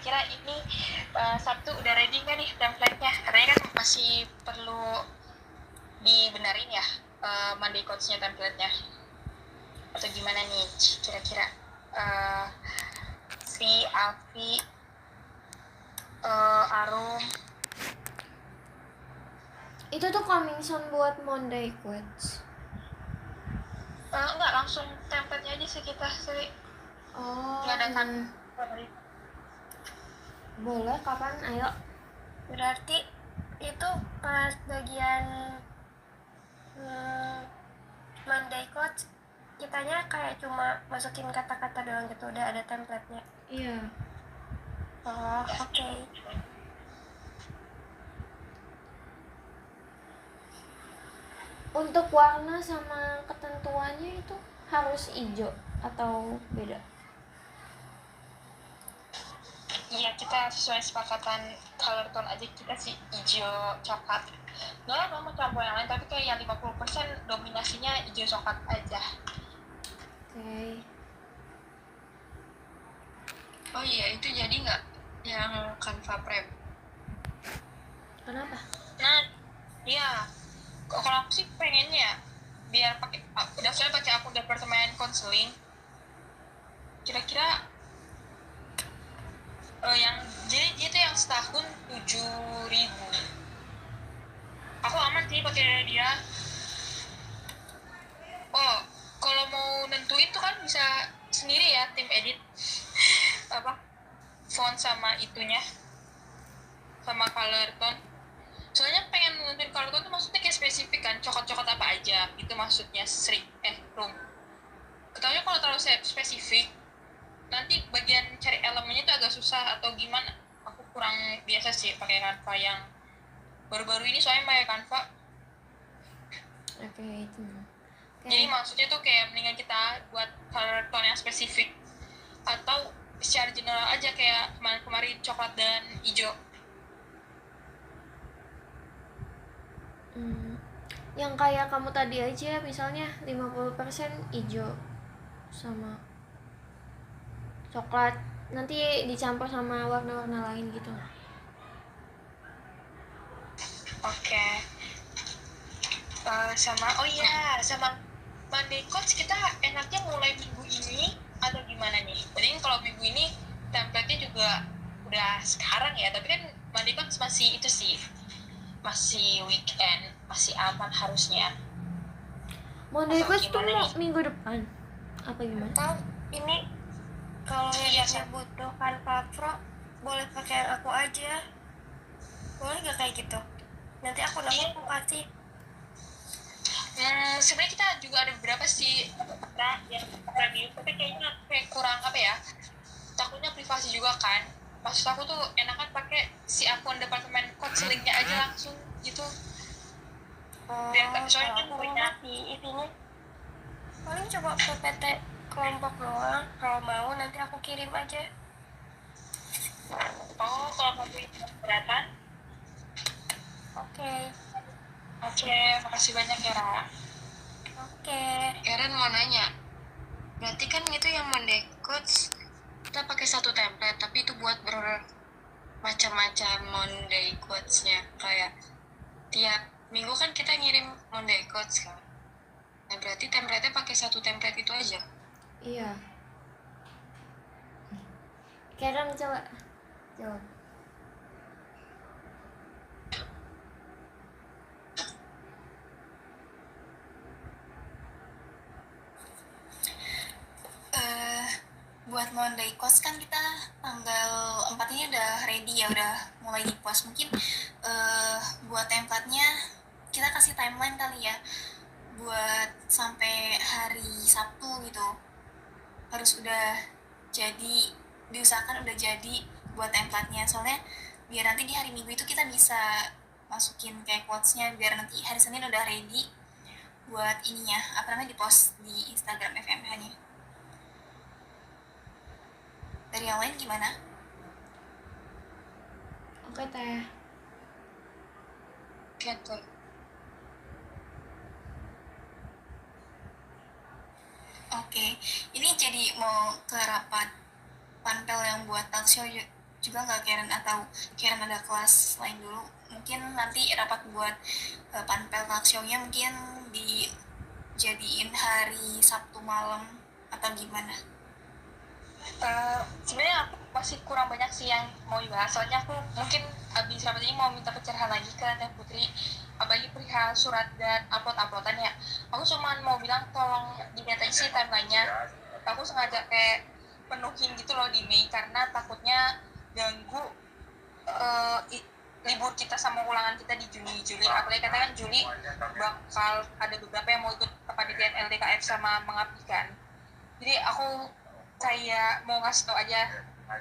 kira-kira ini Sabtu udah ready nggak nih template-nya? Katanya kan masih perlu dibenerin ya, Monday Coach-nya template-nya. Atau gimana nih kira-kira? Si Alfi, Arum. Itu tuh coming soon buat Monday Quotes. Enggak, langsung template-nya aja sih kita sih. Oh, Nggak ada kan? Boleh, kapan? Ayo. Berarti itu pas bagian Monday Coach kitanya kayak cuma masukin kata-kata doang gitu, udah ada template-nya. Iya. Oh, oke. Untuk warna sama ketentuannya itu harus hijau atau beda? Iya, kita sesuai sepakatan color tone aja, kita sih hijau coklat. Nggak mau campur yang lain, tapi kayak yang 50% dominasinya hijau coklat aja. Oke. Oh iya, itu jadi nggak yang Canva Prep? Kenapa? Nah, iya. Kalau aku sih pengennya biar pakai daftarnya pakai akun departemen konseling. Kira-kira yang jadi dia tuh yang setahun 7.000. Aku aman sih pakai dia. Oh, kalau mau nentuin tuh kan bisa sendiri ya, tim edit apa font sama itunya sama color tone. Soalnya pengen nentuin color tone tuh maksudnya kayak spesifik kan, coklat-coklat apa aja itu maksudnya room. Ketahuinya kalau terlalu spesifik nanti bagian cari elemennya itu agak susah atau gimana. Aku kurang biasa sih pakai Canva yang baru-baru ini, soalnya pakai Canva. Oke, itu. Jadi maksudnya tuh kayak mendingan kita buat color tone yang spesifik atau secara general aja kayak kemarin coklat dan hijau. Yang kayak kamu tadi aja, misalnya 50% hijau sama coklat, nanti dicampur sama warna-warna lain gitu. Oke. Sama Monday Coach kita enaknya mulai minggu ini atau gimana nih? Jadi kalau minggu ini template-nya juga udah sekarang ya, tapi kan Monday Coach masih itu sih, masih weekend, masih aman harusnya. Monday Quest tuh minggu depan apa gimana? Atau ini kalau ngeditnya butuh Canva Pro boleh pakai yang aku aja, boleh nggak kayak gitu? Nanti aku kasih. Sebenarnya kita juga ada beberapa sih yang review, tapi kayaknya kayak kurang apa ya, takutnya privasi juga kan. Maksud aku tuh enakan pakai si akun departemen konselingnya aja langsung gitu. Soalnya kan banyak isinya paling coba PPT kelompok doang. Kalau mau nanti aku kirim aja. Oh, kalau kamu itu keberatan? Oke, makasih banyak ya, Ra. Oke. Eren mau nanya, berarti kan itu yang Monday Coach kita pakai satu template, tapi itu buat bermacam-macam Monday Quotes-nya. Kayak tiap minggu kan kita ngirim Monday Quotes kan. Nah berarti template-nya pakai satu template itu aja? Iya. Karen coba jawab. Buat Monday Coach kan kita tanggal 4 ini udah ready ya, udah mulai di post. Mungkin buat template-nya kita kasih timeline kali ya, buat sampai hari Sabtu gitu harus udah jadi, diusahakan udah jadi buat template-nya. Soalnya biar nanti di hari Minggu itu kita bisa masukin kayak quotes-nya, biar nanti hari Senin udah ready buat ininya, di post di Instagram FMH-nya. Dari yang lain gimana? Oke, Teh. Gitu. Oke, ini jadi mau ke rapat panpel yang buat talkshow juga nggak Karen, atau Karen ada kelas lain dulu? Mungkin nanti rapat buat panpel talk show-nya mungkin dijadiin hari Sabtu malam atau gimana? Sebenarnya aku masih kurang banyak sih yang mau dibahas, soalnya aku mungkin abis rapat ini mau minta pencerahan lagi ke Teh Putri, apalagi perihal surat dan uploadan ya. Aku cuma mau bilang tolong dilihat aja sih timeline-nya. Aku sengaja kayak penuhin gitu loh di Mei, karena takutnya ganggu libur kita sama ulangan kita di Juli. Apalagi katakan Juli bakal ada beberapa yang mau ikut kepanitiaan LDKF sama mengabdikan. Jadi aku kayak mau ngasih tau aja,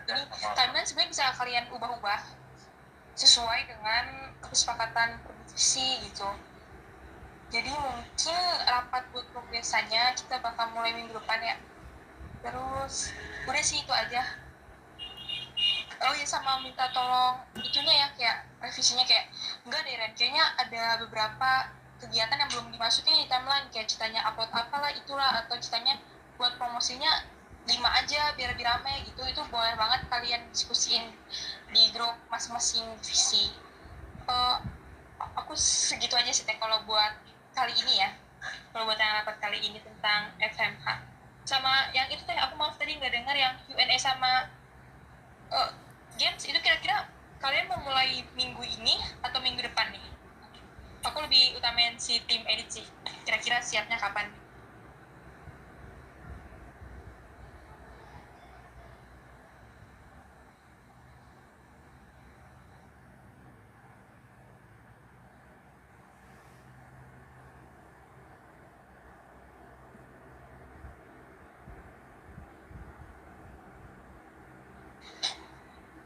ini timeline sebenarnya bisa kalian ubah-ubah sesuai dengan kesepakatan divisi gitu. Jadi mungkin rapat buat progresannya kita bakal mulai minggu depan ya. Terus udah sih itu aja. Oh ya, sama minta tolong itunya ya, kayak revisinya, kayak enggak deh Ren, kayaknya ada beberapa kegiatan yang belum dimasukin di timeline, kayak ceritanya upload apalah itulah, atau ceritanya buat promosinya 5 aja biar lebih ramai gitu. Itu boleh banget kalian diskusiin di grup masing-masing divisi. Aku segitu aja sih Teh kalau buat kali ini ya, kalau buat yang rapat kali ini tentang FMH. Sama yang itu Teh, aku maaf tadi nggak dengar yang Q&A sama games itu, kira-kira kalian mau mulai minggu ini atau minggu depan nih? Aku lebih utamain si tim edit sih, kira-kira siapnya kapan?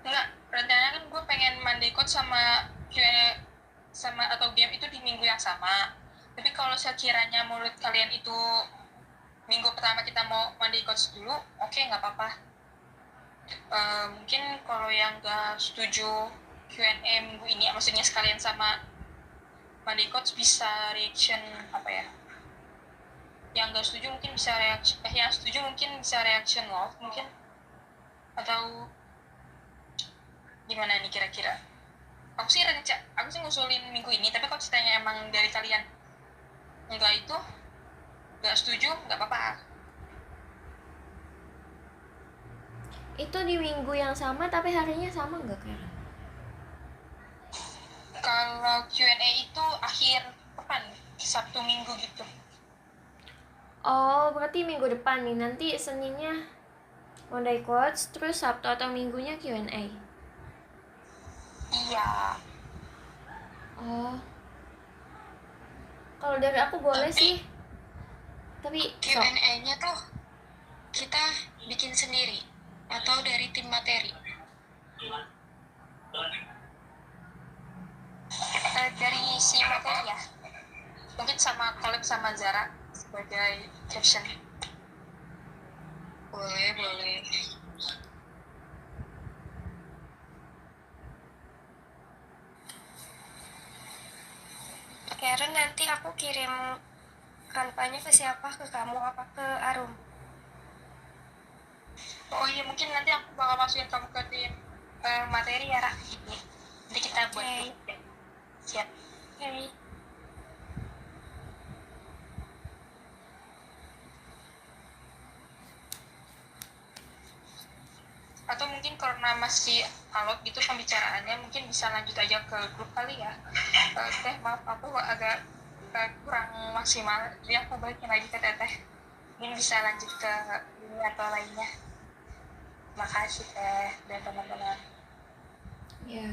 Enggak, rencananya kan gue pengen Monday Code sama Q&A sama atau game itu di minggu yang sama. Tapi kalau sekiranya menurut kalian itu minggu pertama kita mau Monday Code dulu, oke, nggak apa-apa. Mungkin kalau yang nggak setuju Q&A minggu ini, maksudnya sekalian sama Monday Code, bisa reaction apa ya? Yang nggak setuju mungkin bisa reaction, yang setuju mungkin bisa reaction love mungkin, atau gimana nih kira-kira? Aku sih ngusulin minggu ini, tapi kalau ceritanya emang dari kalian nggak setuju, nggak apa-apa. Itu di minggu yang sama tapi harinya sama nggak Karen? Kalau Q&A itu akhir pekan, Sabtu Minggu gitu. Oh, berarti minggu depan nih, nanti Seninnya Monday Quotes, terus Sabtu atau Minggunya Q&A. Iya. Oh, kalau dari aku boleh sih, tapi Q&A-nya tuh kita bikin sendiri atau dari tim materi? Dari si materi ya, mungkin sama collab sama Zara sebagai caption. Boleh. Karen, nanti aku kirim kampanye ke siapa? Ke kamu apa ke Arum? Oh iya, mungkin nanti aku bakal masukin kamu ke tim materi ya, Ra. Nanti kita buat Oke. grup. Siap. Oke. Atau mungkin karena masih alot gitu pembicaraannya, mungkin bisa lanjut aja ke grup kali ya. Teh, maaf aku agak kurang maksimal, jadi aku balikin lagi ke Teteh. Mungkin bisa lanjut ke ini atau lainnya. Makasih Teh dan teman-teman. ya.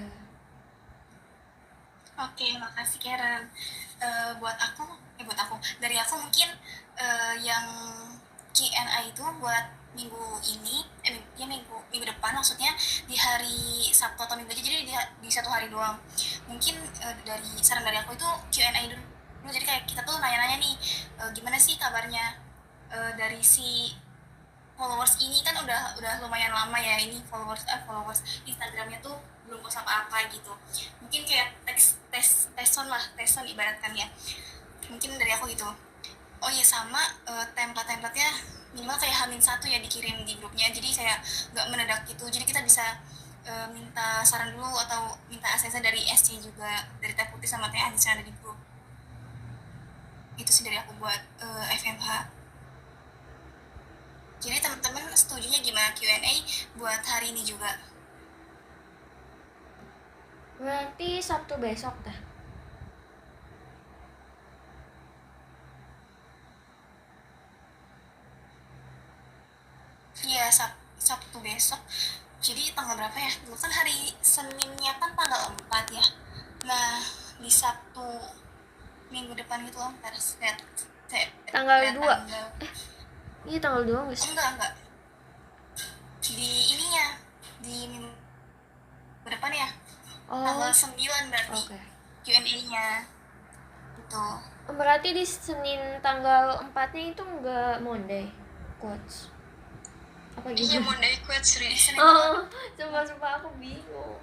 Oke, makasih Karen. Buat aku, dari aku mungkin yang Q&A itu buat minggu ini, minggu depan, maksudnya di hari Sabtu atau Minggu aja, jadi di satu hari doang. Mungkin dari saran dari aku itu Q&A dulu. Jadi kayak kita tuh nanya-nanya nih, gimana sih kabarnya dari si followers ini, kan udah lumayan lama ya ini followers Instagramnya tuh belum post apa-apa gitu. Mungkin kayak teston ibaratkan ya. Mungkin dari aku gitu. Oh iya, sama template-templatenya minimal kayak H-1 ya dikirim di grupnya, jadi kayak nggak mendadak gitu. Jadi kita bisa minta saran dulu atau minta ACC dari SC juga, dari Teh Putih sama Teh Anissa yang ada di grup. Itu sih dari aku buat FMH. Jadi teman-teman setujunya gimana Q&A buat hari ini juga? Berarti Sabtu besok dah. Iya, Sabtu besok. Jadi tanggal berapa ya? Dulu kan hari Seninnya kan tanggal 4 ya. Nah, di Sabtu minggu depan gitu loh. Ntar Tanggal lihat 2. tanggal. Iya tanggal 2 nggak sih? Enggak. Di ininya, di minggu depan ya. Oh, Tanggal 9 berarti oke. Q&A-nya. Gitu. Berarti di Senin tanggal 4-nya itu nggak Monday quotes. Apa Iya, gimana? Monday quotes, Ri. Oh, sumpah aku bingung.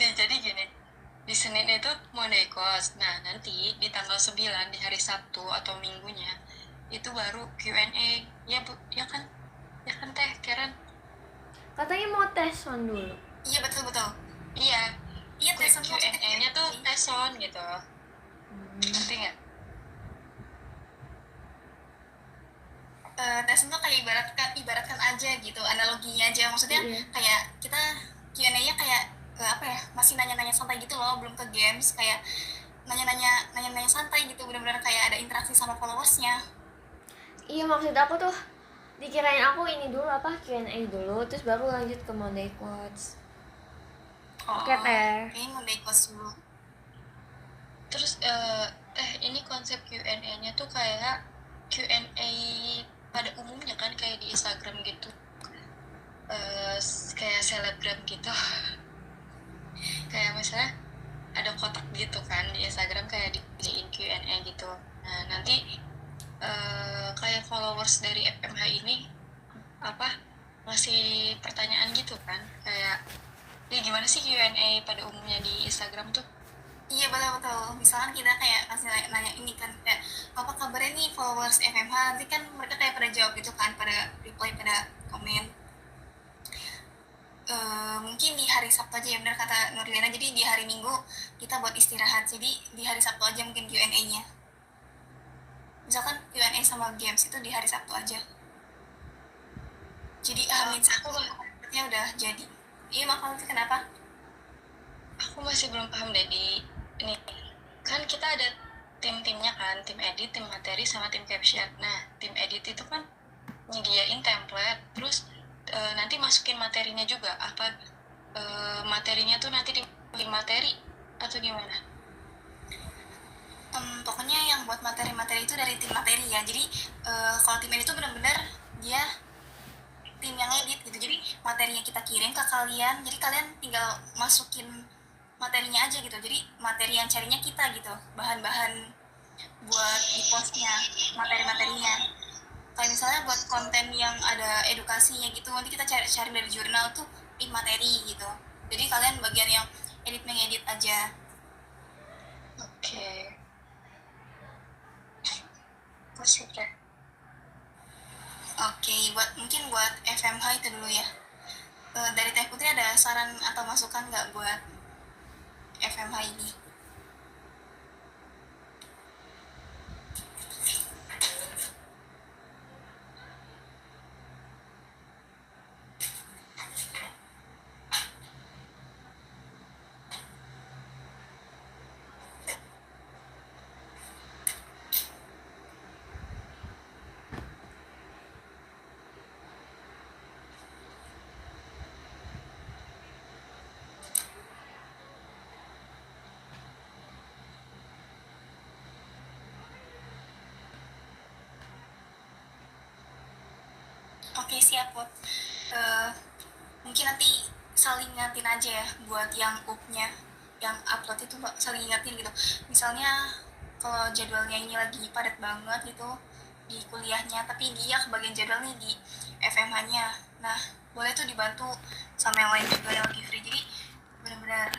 Nih, jadi gini. Di Senin itu Monday quotes. Nah, nanti di tanggal 9 di hari Sabtu atau Minggunya itu baru Q&A. Ya, Bu. Ya kan? Ya kan, Teh Karen? Katanya mau tes on dulu. Iya, betul. Iya. Iya, tes Q&A-nya tuh teson gitu. Ngerti nggak? tes itu kayak ibaratkan aja gitu, analoginya aja, maksudnya Iya. kayak kita Q&A-nya kayak apa ya, masih nanya-nanya santai gitu loh, belum ke games, kayak nanya-nanya santai gitu, benar-benar kayak ada interaksi sama followersnya. Iya, maksud aku tuh dikirain aku ini dulu apa Q&A dulu terus baru lanjut ke Monday quotes. Oke, Teh. Kayaknya mau ikut dulu. Terus ini konsep Q&A-nya tuh kayak Q&A pada umumnya kan, kayak di Instagram gitu, kayak selebgram gitu. Kayak misalnya ada kotak gitu kan di Instagram, kayak dijadiin Q&A gitu. Nah, nanti kayak followers dari FMH ini ngasih pertanyaan gitu kan, kayak ya gimana sih Q&A pada umumnya di Instagram tuh. Iya, betul. Misalkan kita kayak kasih nanya ini kan, kayak apa kabarnya nih followers FMH, nanti kan mereka kayak pada jawab gitu kan, pada reply, pada komen. Mungkin di hari Sabtu aja ya, benar kata Nurliana, jadi di hari Minggu kita buat istirahat, jadi di hari Sabtu aja mungkin Q&A-nya. Misalkan Q&A sama games itu di hari Sabtu aja, jadi Hamin Sabtu artinya udah jadi. Iya, makanya kenapa? Aku masih belum paham deh di ini. Kan kita ada tim-timnya kan, tim edit, tim materi, sama tim caption. Nah, tim edit itu kan nyediain template, terus nanti masukin materinya juga. Apa materinya tuh nanti di materi atau gimana? Pokoknya yang buat materi-materi itu dari tim materi ya. Jadi kalau tim edit itu benar-benar dia tim yang edit gitu. Jadi materinya kita kirim ke kalian, jadi kalian tinggal masukin materinya aja gitu. Jadi materi yang carinya kita gitu, bahan-bahan buat di postnya, materi-materinya. Kayak misalnya buat konten yang ada edukasinya gitu, nanti kita cari dari jurnal tuh tim materi gitu. Jadi kalian bagian yang edit mengedit aja. Oke. Terus udah. Oke, mungkin buat FMH itu dulu ya. Dari Teh Putri ada saran atau masukan nggak buat FMH ini? Oke, siap, Put. Mungkin nanti saling ingatin aja ya buat yang up-nya, yang upload itu saling ingatin gitu. Misalnya kalau jadwalnya ini lagi padat banget gitu di kuliahnya, tapi dia kebagian jadwal nih di FMH-nya. Nah, boleh tuh dibantu sama yang lain juga yang lagi free. Jadi benar-benar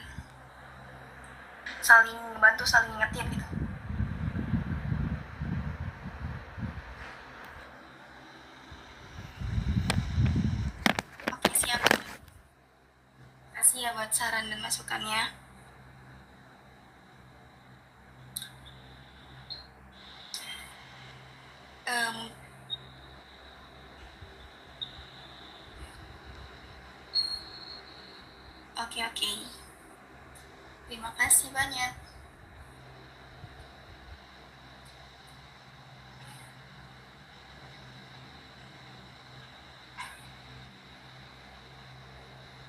saling bantu, saling ingetin gitu. Oke, siap. kasih ya buat saran dan masukannya. Em, Oke, oke. Terima kasih banyak.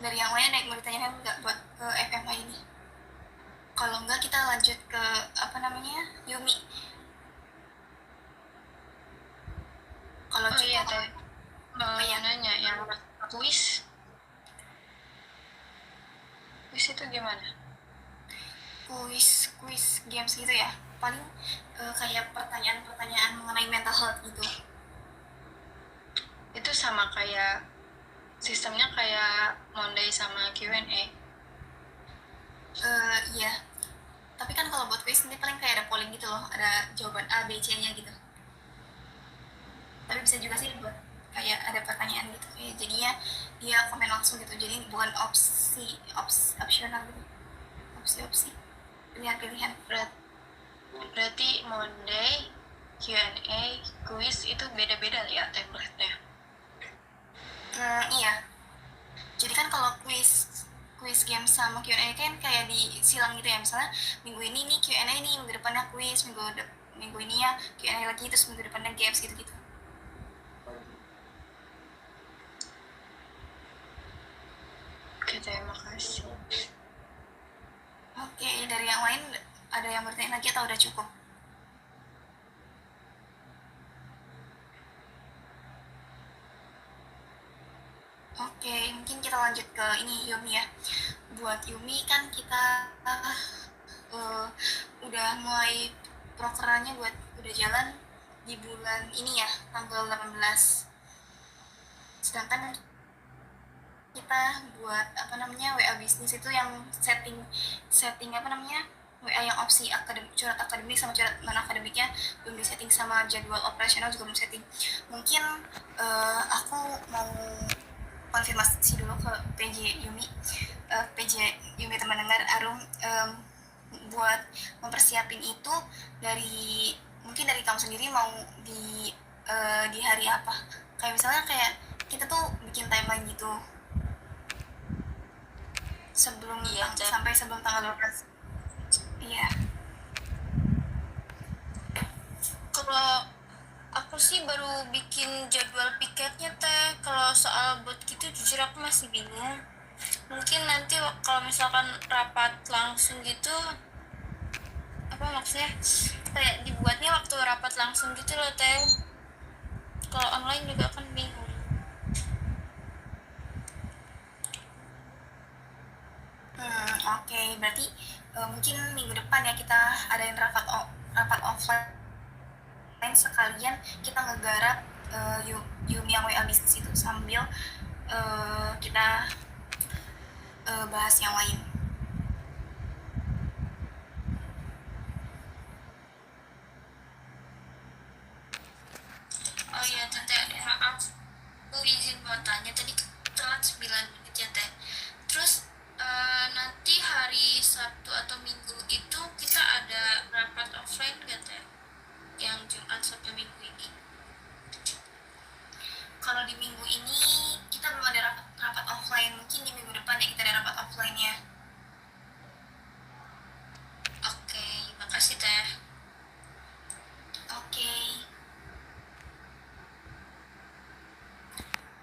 Dari yang lain ada yang mau ditanyakan nggak buat ke FMA ini? Kalau enggak kita lanjut ke apa namanya, Yumi. Kalau Oh iya cukup, teh, mau iya. nanya yang kuis itu gimana? Kuis games gitu ya. Paling kayak pertanyaan-pertanyaan mengenai mental health gitu. Itu sama kayak sistemnya kayak Monday sama Q&A. Iya. Tapi kan kalau buat kuis nanti paling kayak ada polling gitu loh, ada jawaban A, B, C-nya gitu. Tapi bisa juga sih buat kayak ada pertanyaan gitu, kayak jadinya dia komen langsung gitu, jadi bukan opsional gitu, opsi pilihan-pilihan. Berarti Monday, Q&A, quiz itu beda-beda ya template-nya. Iya, jadi kan kalau quiz game sama Q&A kan kayak disilang gitu ya, misalnya minggu ini nih Q&A nih, minggu depannya quiz, minggu ini ya Q&A lagi, terus minggu depannya games gitu-gitu. Oke, terima kasih. Oke, dari yang lain ada yang bertanya lagi atau udah cukup? Oke, mungkin kita lanjut ke ini Yumi ya. Buat Yumi kan kita udah mulai prokernya buat udah jalan di bulan ini ya, tanggal 18. Sedangkan kita buat apa namanya WA bisnis itu yang setting apa namanya WA yang opsi curhat akademik sama curhat non akademiknya belum disetting, sama jadwal operasional juga belum setting. Mungkin aku mau konfirmasi dulu ke PJ Yumi, teman dengar Arum, buat mempersiapin itu mungkin dari kamu sendiri mau di hari apa, kayak misalnya kayak kita tuh bikin timeline gitu sampai sebelum tanggal 12. Iya. Kalau aku sih baru bikin jadwal piketnya teh. Kalau soal buat gitu jujur aku masih bingung. Mungkin nanti kalau misalkan rapat langsung gitu, apa maksudnya, kayak dibuatnya waktu rapat langsung gitu loh teh. Kalau online juga kan bingung. Oke, berarti mungkin minggu depan ya kita adain rapat offline sekalian kita ngegarap Yumi yang WA bisnis itu sambil kita bahas yang lain. Oh iya tante, maaf, aku izin mau tanya tadi telat 9 menit ya teh. Terus nanti hari Sabtu atau Minggu itu kita ada rapat offline gak teh? Yang Jumat Sabtu Minggu ini. Kalau di minggu ini kita belum ada rapat offline, mungkin di minggu depan ya kita ada rapat offline-nya. Oke, makasih teh. Oke.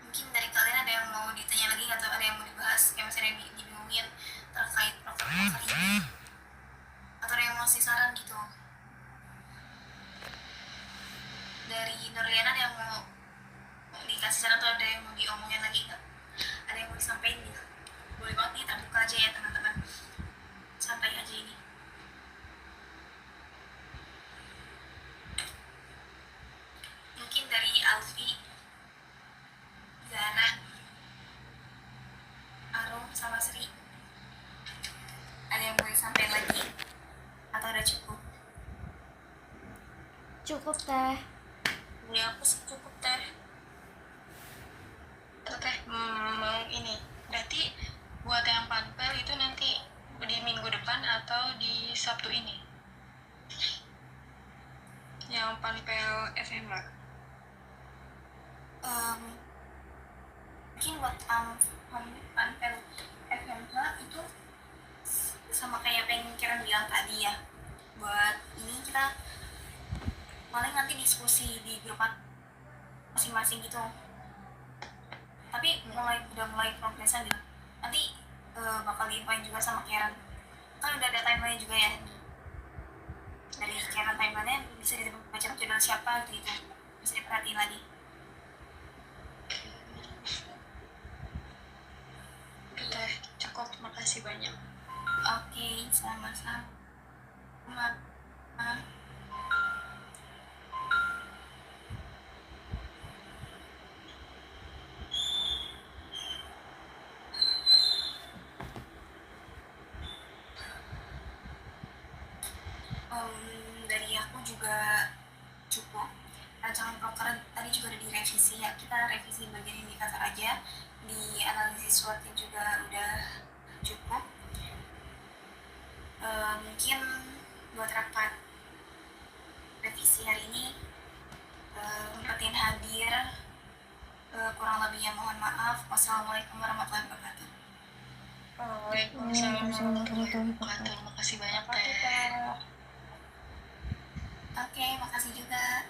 Mungkin dari kalian ada yang mau ditanya lagi atau ada yang mau dibahas, kayak misalnya dibingungin terkait proker-proker ini, atau ada yang mau ngasih saran gitu. Dari Nurliana ada yang mau dikasih saran atau ada yang mau diomongin lagi nggak? Ada yang mau disampaikan gitu? Boleh banget nih, terbuka aja ya teman-teman. Santai aja ini. Mungkin dari Alfi, Zara, Arum, sama Sri. Ada yang mau disampaikan lagi? Atau udah cukup? Cukup teh. Ya aku sih cukup teh. Oke, mau ini. Berarti buat yang SMA? Mungkin buat unpaid FMH itu sama kayak apa yang Karen bilang tadi ya, buat ini kita paling nanti diskusi di grup masing-masing gitu, tapi udah mulai progresan gitu, nanti bakal diinfoin juga sama Karen, kan udah ada timeline juga ya dari Karen, timeline-nya bisa dibaca judul siapa gitu, bisa diperhatiin lagi. Teh, cukup, makasih banyak. Oke, sama-sama. Dari aku juga cukup. Rancangan proker tadi juga udah direvisi ya. Kita revisi bagian indikator aja. Di analisis SWOT juga udah cukup. Mungkin buat rapat revisi hari ini Fatin hadir, kurang lebihnya mohon maaf. Wassalamualaikum warahmatullahi wabarakatuh. Waalaikumsalam warahmatullahi wabarakatuh. Makasih banyak, Teh. Oke, makasih juga.